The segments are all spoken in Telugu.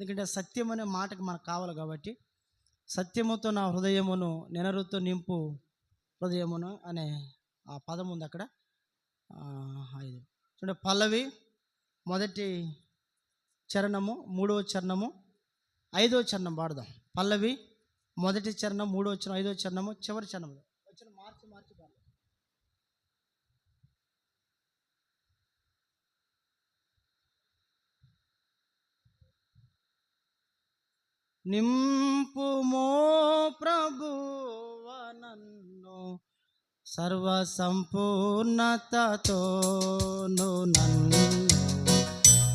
ఎందుకంటే సత్యం అనే మాటకి మనకు కావాలి కాబట్టి, సత్యముతో నా హృదయమును నెనరుతో నింపు హృదయమును అనే ఆ పదం ఉంది అక్కడ. ఇది చూడండి, పల్లవి మొదటి చరణము, మూడవ చరణము, ఐదవ చరణం పాడదాం. పల్లవి మొదటి చరణం, మూడవ చరణం, ఐదవ చరణము, చివరి చరణంలో వచ్చిన మార్చి పాడదాం. నింపుమో ప్రభువా నన్ను సర్వ సంపూర్ణతతోను, నన్ను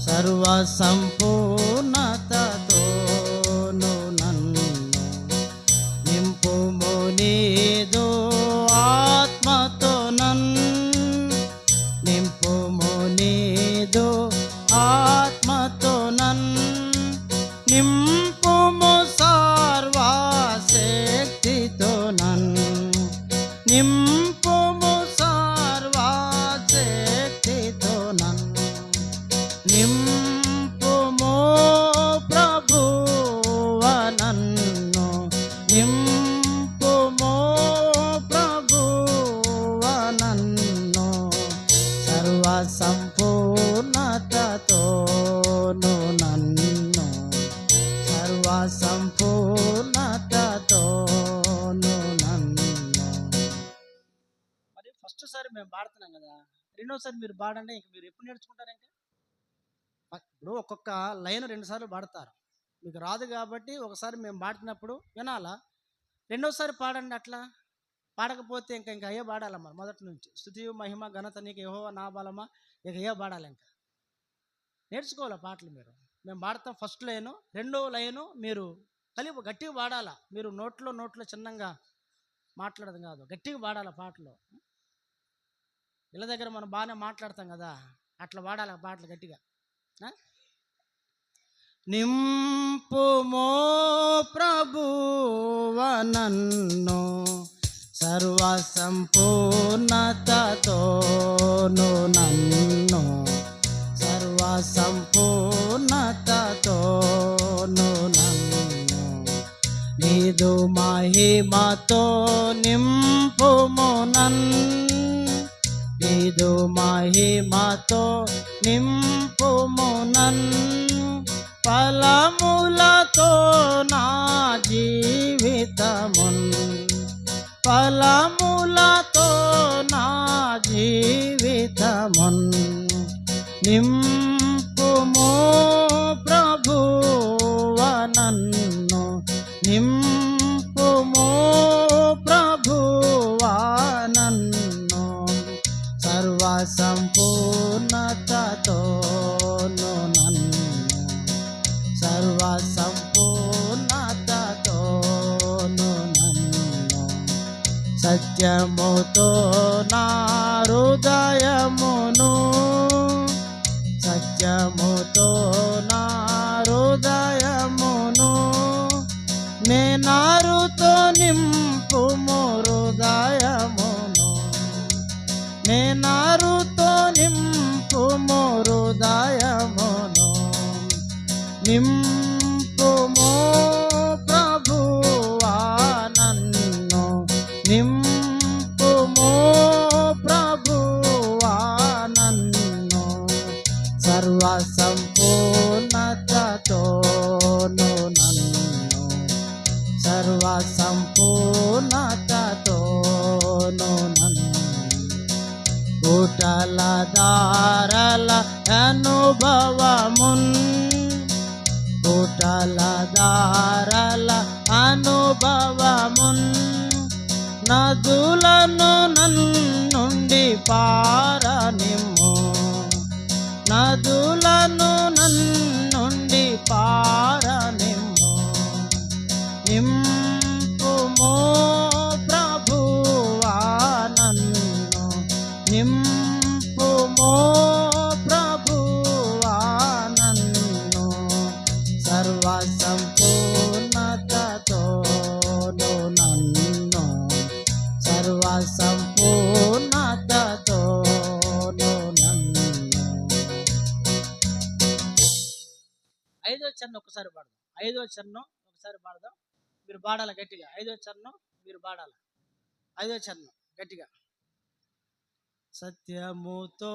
సర్వ సంపూర్ణతతోను నన్ను నింపుమో నీదు ఆత్మతో, నన్ను నింపుమో నీదు ఆత్మతో, నన్ను నింపుము సర్వశక్తితో, నన్ను నింపుము సర్వశక్తితో, నన్ను నింపుము ప్రభువా నన్ను, నింపుము ప్రభువా నన్ను సర్వ సంపూర్ణతతోను, నన్ను సర్వ సంపూర్ణతతోను నన్ను. మరి ఫస్ట్ సారి మేము పాడుతున్నాం కదా, రెండోసారి మీరు పాడండి. ఇంక మీరు ఎప్పుడు నేర్చుకుంటారు? ఇంకా ఇప్పుడు ఒక్కొక్క లైన్ 2 సార్లు పాడతారు. మీకు రాదు కాబట్టి ఒకసారి మేము పాడుతున్నప్పుడు వినాలా, రెండోసారి పాడండి. అట్లా పాడకపోతే ఇంకా అయ్యే పాడాలమ్మా మొదటి నుంచి. స్తుతి మహిమ ఘనత నీకు యెహోవా నా బలమా, ఇక అయ్యే పాడాలి. ఇంకా నేర్చుకోవాలి పాటలు. మేము పాడతాం ఫస్ట్ లైను, రెండో లైను మీరు కలిపి గట్టిగా పాడాలా. మీరు నోట్లో చిన్నగా మాట్లాడడం కాదు, గట్టిగా పాడాలి పాటలు. ఇళ్ళ దగ్గర మనం బాగానే మాట్లాడతాం కదా, అట్లా పాడాలి పాటలు గట్టిగా. నింపుమో ప్రభువా నన్ను సర్వ సంపూర్ణతతోను, నన్ను సర్వ సంపూర్ణతతోను, నన్ను నీదు మహిమతో నింపుము నన్ను, నీదు మహిమతో నింపుము నన్ను ఫలములతో నా జీవితమున్, ఫలములతో నా జీవితమున్ నింపుమో ప్రభువా నన్ను, నింపుమో ప్రభువా నన్ను సర్వ సంపూర్ణతతోను, నన్ను సర్వ సంపూర్ణతతోను నన్ను సత్యముతో నా హృదయమును, సత్యముతో నా హృదయమును నేనారుతో నింపుము హృదయమును, నేనారుతో నింపుము హృదయమును నింపుమో ప్రభువా నన్ను, నింపుమో ప్రభువా నన్ను సర్వ సంపూర్ణతతోను, నన్ను సర్వ సంపూర్ణతతోను నన్ను కుటల దారల అనుభవమున్, కుటల దారల అనుభవమున్ నదులను నన్నుండి పారనిమ్ము, నదులను నన్నుండి పారనిమ్ము నింపుమో ప్రభువా నన్ను, నింపుమో ప్రభువా నన్ను సర్వ సంపూర్ణతతోను, నన్ను సర్వ సంపూర్ణతతోను నన్ను. 5వ చరణం ఒకసారి పాడదాం. 5వ చరణం ఒకసారి పాడదాం. మీరు పాడాలి గట్టిగా. 5వ చరణం మీరు పాడాలి. 5వ చరణం గట్టిగా. సత్యముతో